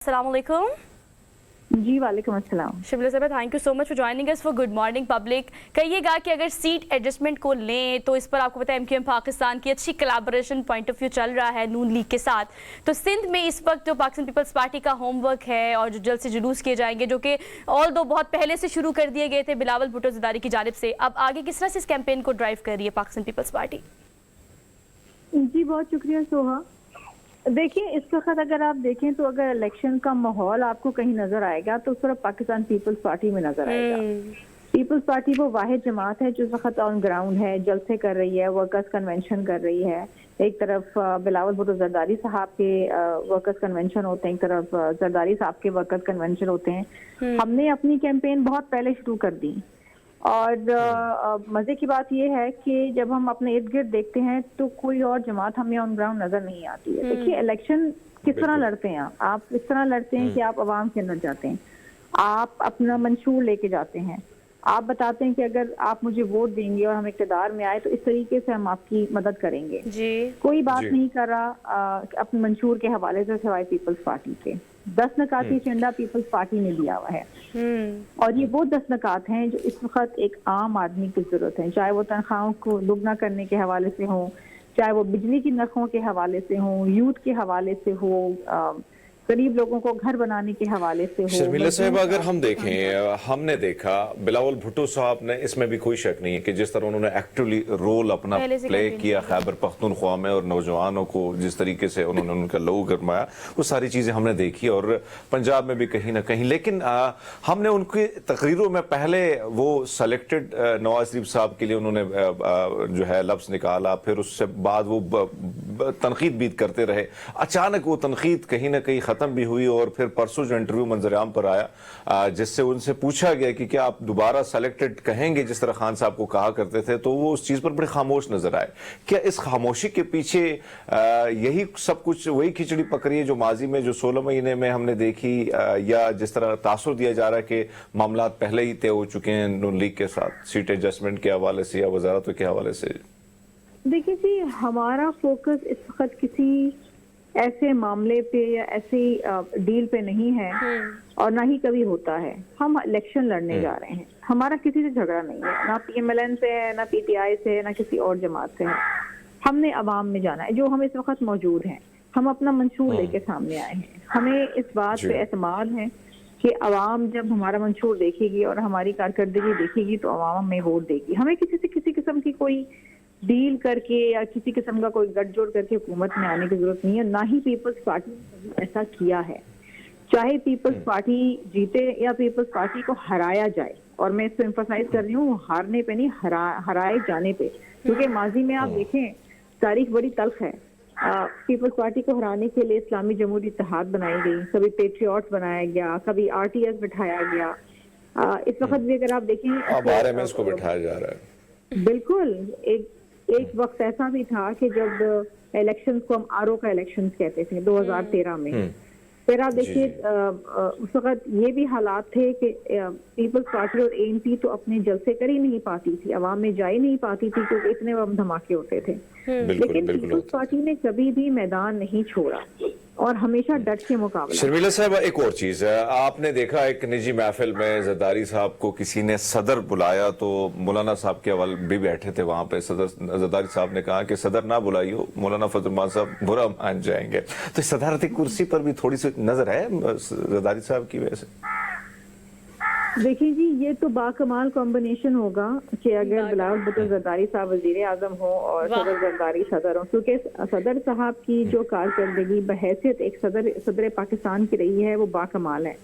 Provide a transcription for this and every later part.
अस्सलाम वालेकुम। जी वालेकुम अस्सलाम। शिबला साहब, thank you so much for joining us for good morning public. कहिएगा कि अगर सीट एडजस्टमेंट को लें तो इस पर आपको पता है एमक्यूएम पाकिस्तान की अच्छी कोलैबोरेशन पॉइंट ऑफ व्यू चल रहा है नून लीग के साथ। तो सिंध में इस वक्त जो पाकिस्तान पीपल्स पार्टी का होमवर्क है और जो जल्द से जुलूस किए जाएंगे, जो कि ऑल दो बहुत पहले से शुरू कर दिए गए थे बिलावल भुट्टो ज़रदारी की जानिब से, अब आगे किस तरह से इस कैंपेन को ड्राइव कर रही है पाकिस्तान पीपल्स पार्टी? जी बहुत शुक्रिया सोहा। देखिए, इस वक्त अगर आप देखें तो अगर इलेक्शन का माहौल आपको कहीं नजर आएगा तो सिर्फ पाकिस्तान पीपल्स पार्टी में नजर आएगा। पीपल्स पार्टी वो वाहिद जमात है जो इस वक्त ऑन ग्राउंड है, जलसे कर रही है, वर्कर्स कन्वेंशन कर रही है। एक तरफ बिलावल भुट्टो ज़रदारी साहब के वर्कर्स कन्वेंशन होते हैं, एक तरफ ज़रदारी साहब के वर्कर्स कन्वेंशन होते हैं। हमने अपनी कैंपेन बहुत पहले शुरू कर दी और मजे की बात यह है कि जब हम अपने इर्द गिर्द देखते हैं तो कोई और जमात हमें ऑन ग्राउंड नजर नहीं आती है। देखिए, इलेक्शन किस तरह लड़ते हैं आप इस तरह लड़ते हैं कि आप आवाम के अंदर जाते हैं, आप अपना मंशूर लेके जाते हैं, आप बताते हैं कि अगर आप मुझे वोट देंगे और हम इक़्तिदार में आए तो इस तरीके से हम आपकी मदद करेंगे। कोई बात नहीं कर रहा अपने मंशूर के हवाले से सिवाय पीपल्स पार्टी के। 10 नकाती एजेंडा पीपल्स पार्टी ने दिया हुआ है और ये वो 10 नकात हैं जो इस वक्त एक आम आदमी की जरूरत है, चाहे वो तनख्वाहों को दुगना करने के हवाले से हो, चाहे वो बिजली की नरखों के हवाले से हो, यूथ के हवाले से हो, गरीब लोगों को घर बनाने के हवाले से हो। शर्मिला साहब, अगर हम देखें, हमने देखा बिलावल भुट्टो साहब ने, इसमें भी कोई शक नहीं है कि जिस तरह उन्होंने एक्टिवली रोल अपना प्ले किया खैबर पख्तूनख्वा में और नौजवानों को जिस तरीके से उन्होंने उनका लहू गरमाया, वो सारी चीज़ें हमने देखी और पंजाब में भी कहीं ना कहीं। लेकिन हमने उनकी तकरीरों में पहले वो सेलेक्टेड नवाज शरीफ साहब के लिए उन्होंने जो है लफ्ज़ निकाला, फिर उससे बाद वो तनकीद भी करते रहे। अचानक वो तनकीद कहीं ना कहीं खत्म भी हुई और फिर परसों जो इंटरव्यू मंजर-ए-आम पर आया जिससे उनसे पूछा गया कि क्या आप दोबारा सेलेक्टेड कहेंगे जिस तरह खान साहब को कहा करते थे, तो वो उस चीज़ पर बड़े खामोश नजर आए। क्या इस खामोशी के पीछे यही सब कुछ वही खिचड़ी पक रही है जो माजी में जो 16 महीने में हमने देखी, या जिस तरह तासुर दिया जा रहा है कि मामला पहले ही तय हो चुके हैं नून लीग के साथ सीट एडजस्टमेंट के हवाले से या वजारतों के हवाले से? देखिए जी, हमारा फोकस इस वक्त किसी ऐसे मामले पे या ऐसी डील पे नहीं है और ना ही कभी होता है। हम इलेक्शन लड़ने जा रहे हैं, हमारा किसी से झगड़ा नहीं है, ना PMLN से है, ना PTI से है, ना किसी और जमात से है। हमने अवाम में जाना है, जो हम इस वक्त मौजूद हैं। हम अपना मंशूर लेके सामने आए हैं। हमें इस बात पे एतमाद है कि अवाम जब हमारा मंशूर देखेगी और हमारी कारकर्दगी देखेगी तो अवाम हमें वोट देगी। हमें किसी से किसी किस्म की कोई डील करके या किसी किस्म का कोई गठजोड़ करके हुकूमत में आने की जरूरत नहीं है, ना ही पीपल्स पार्टी ने ऐसा किया है। चाहे पीपल्स पार्टी जीते या पीपल्स पार्टी को हराया जाए, और मैं इसको एम्फसाइज कर रही हूँ हारने पे नहीं, हराए जाने पे, क्योंकि माजी में आप देखें तारीख बड़ी तल्ख है। पीपल्स पार्टी को हराने के लिए इस्लामी जमहूरी इत्तेहाद बनाई गई, कभी पेट्रियट्स बनाया गया, कभी RTS बिठाया गया। इस वक्त भी अगर आप देखें RMS को बिठाया जा रहा है। बिल्कुल, एक वक्त ऐसा भी था कि जब इलेक्शंस को हम RO का इलेक्शंस कहते थे 2013 में। फिर आप देखिए उस वक्त ये भी हालात थे कि पीपल्स पार्टी और ANP तो अपने जलसे कर ही नहीं पाती थी, अवाम में जा ही नहीं पाती थी क्योंकि इतने बम धमाके होते थे। लेकिन पीपल्स पार्टी ने कभी भी मैदान नहीं छोड़ा और हमेशा डट के मुकाबला। शर्मिला साहब, एक और चीज है, आपने देखा एक निजी महफिल में ज़रदारी साहब को किसी ने सदर बुलाया तो मौलाना साहब के हवाले भी बैठे थे वहां पे। ज़रदारी साहब ने कहा कि सदर ना बुलाइयो, मौलाना फजल रहमान साहब बुरा मान जाएंगे। तो सदारती कुर्सी पर भी थोड़ी सी नजर है ज़रदारी साहब की वजह से। देखिए जी, ये तो बाकमाल कॉम्बिनेशन होगा कि अगर बिलावल भुट्टो ज़रदारी साहब वज़ीर आज़म हो और सदर ज़रदारी सदर हो, क्योंकि सदर साहब की जो कारकर्दगी बहैसियत एक सदर पाकिस्तान की रही है वो बाकमाल है।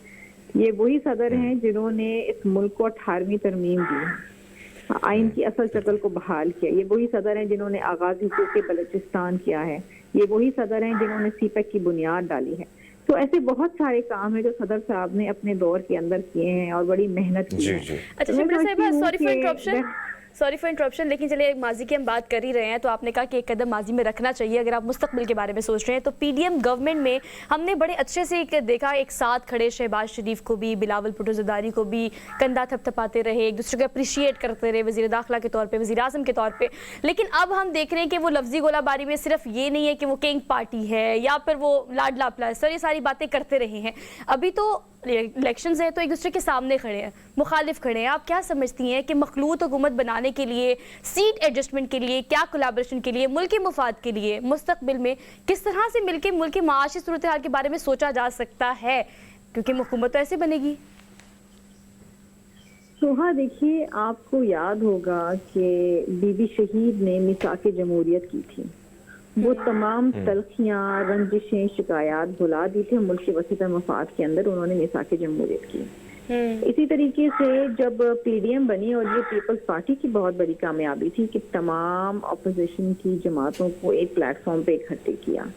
ये वही सदर हैं जिन्होंने इस मुल्क को 18वीं तरमीम दी है, आइन की असल शक्ल को बहाल किया। ये वही सदर हैं जिन्होंने आगाज़ी के बलूचिस्तान किया है। ये वही सदर हैं जिन्होंने CPEC की बुनियाद डाली है। तो ऐसे बहुत सारे काम हैं जो सदर साहब ने अपने दौर के अंदर किए हैं और बड़ी मेहनत की है। अच्छा शिमला साहिबा, sorry for interruption, sorry for interruption, लेकिन चलिए माजी की हम बात कर ही रहे हैं तो आपने कहा कि एक कदम माजी में रखना चाहिए अगर आप मुस्तकबिल के बारे में सोच रहे हैं। तो पीडीएम गवर्नमेंट में हमने बड़े अच्छे से एक देखा, एक साथ खड़े शहबाज शरीफ को भी, बिलावल भुट्टो ज़रदारी को भी कंधा थपथपाते रहे, एक दूसरे को अप्रिशिएट करते रहे वज़ीर दाखिला के तौर पर, वज़ीर आज़म के तौर पर। लेकिन अब हम देख रहे हैं कि वो लफ्ज़ी गोलाबारी में सिर्फ ये नहीं है कि वो किंग पार्टी है या फिर वो लाडला प्लस, ये सारी बातें करते रहे हैं। अभी तो इलेक्शंस हैं तो एक दूसरे के सामने खड़े हैं, मुखालिफ खड़े हैं। आप क्या समझती हैं कि मखलूत हुकूमत बनाने के लिए, सीट एडजस्टमेंट के लिए, क्या कोलैबोरेशन के लिए, मुल्क के मुफाद के लिए मुस्तकबिल में किस तरह से मिलकर मुल्क की माशी सूरत हाल के बारे में सोचा जा सकता है, क्योंकि हुकूमत तो ऐसे बनेगी। सोहा, देखिए आपको याद होगा कि बीबी शहीद ने मिसाक जमहूरियत की थी। वो तमाम तलखियां, रंजिशें, शिकायत भुला दी थी, मुल्क के वसीता मफाद के अंदर उन्होंने मिसाक जमहूरियत की। इसी तरीके से जब पीडीएम बनी, और ये पीपल्स पार्टी की बहुत बड़ी कामयाबी थी कि तमाम अपोजिशन की जमातों को एक प्लेटफॉर्म पे इकट्ठे किया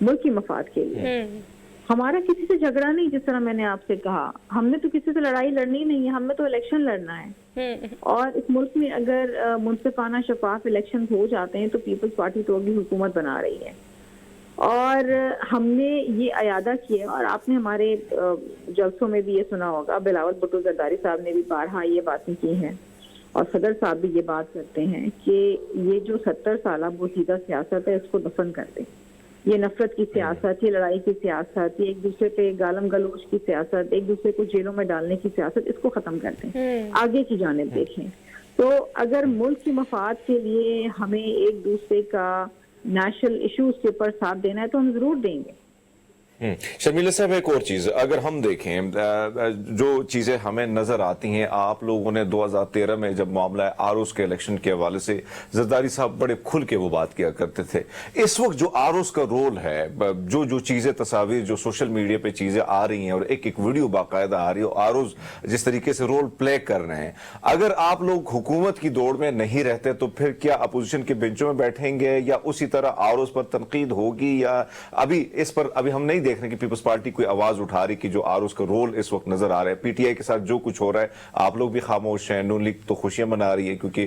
मुल्क की मफाद के लिए। हमारा किसी से झगड़ा नहीं, जिस तरह मैंने आपसे कहा, हमने तो किसी से लड़ाई लड़नी नहीं है, हमें तो इलेक्शन लड़ना है। और इस मुल्क में अगर मुनसिफाना शफाफ इलेक्शन हो जाते हैं तो पीपल्स पार्टी तो अभी हुकूमत बना रही है। और हमने ये अयादा किया, और आपने हमारे जलसों में भी ये सुना होगा, बिलावल भुट्टो ज़रदारी साहब ने भी बारहा ये बातें की हैं, और सदर साहब भी ये बात करते हैं कि ये जो 70 साल बोसीदा सियासत है इसको दफन कर दें। ये नफरत की सियासत, ये लड़ाई की सियासत, ये एक दूसरे पे गालम गलोच की सियासत, एक दूसरे को जेलों में डालने की सियासत, इसको खत्म कर दें, आगे की जानिब देखें। तो अगर मुल्क की मफाद के लिए हमें एक दूसरे का नेशनल इश्यूज के ऊपर साथ देना है तो हम जरूर देंगे। शर्मिला साहब, एक और चीज अगर हम देखें, जो चीजें हमें नजर आती हैं, आप लोगों ने 2013 में जब मामला आरोस के इलेक्शन के हवाले से जरदारी साहब बड़े खुल के वो बात किया करते थे। इस वक्त जो आरोस का रोल है, जो जो चीजें, तस्वीर जो सोशल मीडिया पे चीजें आ रही हैं और एक एक वीडियो बाकायदा आ रही है, आरोस जिस तरीके से रोल प्ले कर रहे हैं, अगर आप लोग हुकूमत की दौड़ में नहीं रहते तो फिर क्या अपोजिशन के बेंचों में बैठेंगे या उसी तरह आरोस पर तनकीद होगी, या अभी इस पर अभी हम नहीं देख रहे कि पीपल्स पार्टी कोई आवाज उठा रही कि जो आरोस का रोल इस वक्त नजर आ रहा है। पीटीआई के साथ जो कुछ हो रहा है, आप लोग भी खामोश हैं, नून लीग तो खुशियां मना रही है क्योंकि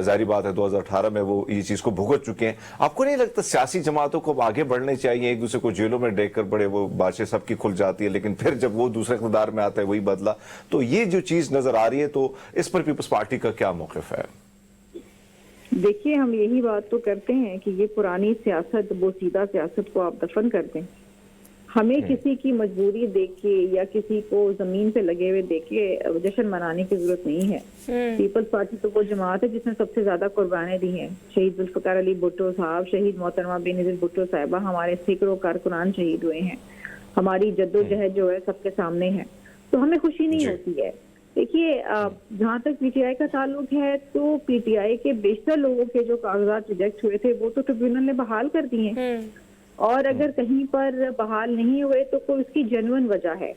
जाहिर बात है 2018 में वो ये चीज को भुगत चुके हैं। आपको नहीं लगता सियासी जमातों को आगे बढ़ने चाहिए? एक दूसरे को जेलों में देख कर बड़े वो बातें सबकी खुल जाती है, लेकिन फिर जब वो दूसरे इक़्तिदार में आता है वही बदला। तो ये जो चीज नजर आ रही है, तो इस पर पीपल्स पार्टी का क्या मौक़िफ़ है? देखिए, हम यही बात तो करते हैं कि ये पुरानी सियासत, बोसीदा सियासत को आप दफन कर दें। हमें किसी की मजबूरी देख के या किसी को जमीन पे लगे हुए देख के जश्न मनाने की जरूरत नहीं है। पीपल्स पार्टी तो वो जमात है जिसने सबसे ज्यादा कुर्बानियां दी हैं। शहीद जुल्फ़िकार अली भुट्टो साहब, शहीद मोहतरमा बेनज़ीर भुट्टो साहिबा, हमारे सैकड़ों कारकुनान शहीद हुए हैं। हमारी जद्दोजहद जो है सबके सामने है, तो हमें खुशी नहीं होती है। देखिए, जहाँ तक पीटीआई का ताल्लुक है तो पीटीआई के बेशतर लोगों के जो कागजात रिजेक्ट हुए थे वो तो ट्रिब्यूनल ने बहाल कर दिए हैं, और अगर कहीं पर बहाल नहीं हुए तो कोई उसकी जेन्युइन वजह है।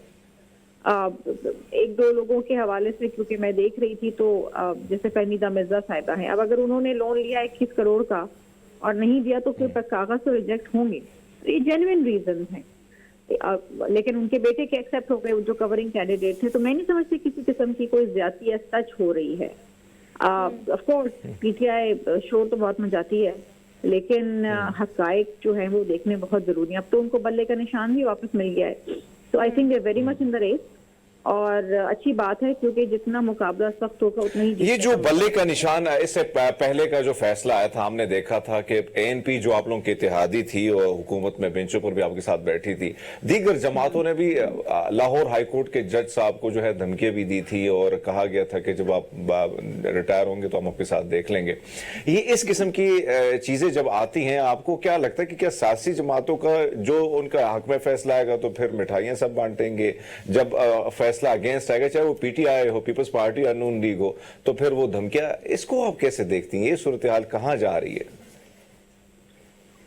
एक दो लोगों के हवाले से क्योंकि मैं देख रही थी, तो जैसे फहमीदा मिर्जा साहिबा हैं, अब अगर उन्होंने लोन लिया 21 करोड़ का और नहीं दिया तो फिर कागज तो रिजेक्ट होंगे, तो ये जेन्युइन रीजन हैं। लेकिन उनके बेटे के एक्सेप्ट हो गए जो कवरिंग कैंडिडेट थे, तो मैं नहीं समझती किसी किस्म की कोई ज्यादती सच हो रही है। ऑफ कोर्स पीटीआई शोर तो बहुत मचाती है, लेकिन हकायक जो है वो देखने बहुत जरूरी है। अब तो उनको बल्ले का निशान भी वापस मिल गया है, तो I think they very much in the race, और अच्छी बात है क्योंकि जितना मुकाबला सख्त होगा उतना ही। ये जो बल्ले का निशान, इससे पहले का जो फैसला आया था, हमने देखा था कि एएनपी जो आप लोगों की इत्तेहादी थी और हुकूमत में बेंचों पर भी आपके साथ बैठी थी, दीगर जमातों ने भी लाहौर हाईकोर्ट के जज साहब को जो है धमकियां भी दी थी और कहा गया था कि जब आप रिटायर होंगे तो हम आपके साथ देख लेंगे। ये इस किस्म की चीजें जब आती हैं, आपको क्या लगता है कि क्या सियासी जमातों का जो उनका हक में फैसला आएगा तो फिर मिठाइयां सब बांटेंगे, जब फैसला अगेंस्ट आएगा, चाहे वो पीटीआई हो, पीपल्स पार्टी या नून लीग हो, तो फिर वो धमकियां? इसको आप कैसे देखती हैं? ये सूरत हाल कहाँ जा रही है?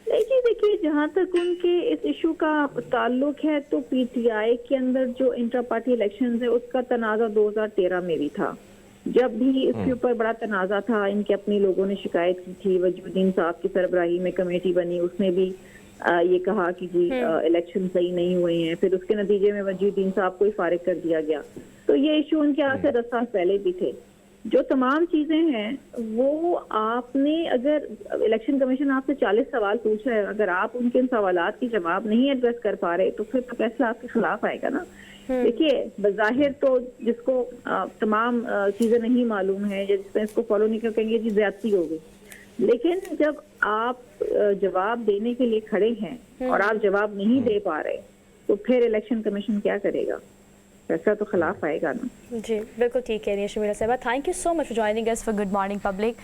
देखिए, जहाँ तक उनके इस इशू का ताल्लुक है तो पीटीआई के अंदर जो इंटर पार्टी इलेक्शंस है उसका तनाजा 2013 में भी था। जब भी इसके ऊपर बड़ा तनाजा था, इनके अपने लोगों ने शिकायत की थी, वजूद्दीन साहब की सरबराही में कमेटी बनी, उसने भी ये कहा कि जी इलेक्शन सही नहीं हुए हैं, फिर उसके नतीजे में वजूद्दीन साहब को ही फारिग कर दिया गया। तो ये इशू उनके हाथ से 10 साल पहले भी थे। जो तमाम चीजें हैं वो आपने, अगर इलेक्शन कमीशन आपसे 40 सवाल पूछ रहा है, अगर आप उनके इन सवालात की जवाब नहीं एड्रेस कर पा रहे तो फिर तो फैसला आपके खिलाफ आएगा ना। देखिए, बज़ाहिर तो जिसको तमाम चीजें नहीं मालूम है या जिसमें इसको फॉलो नहीं कर कहेंगे जी ज्यादती हो गई, लेकिन जब आप जवाब देने के लिए खड़े हैं और आप जवाब नहीं दे पा रहे तो फिर इलेक्शन कमीशन क्या करेगा? फैसला तो खिलाफ आएगा ना। जी बिल्कुल ठीक कह रही है शमीरा साहबा। Thank you so much for joining us for good morning public.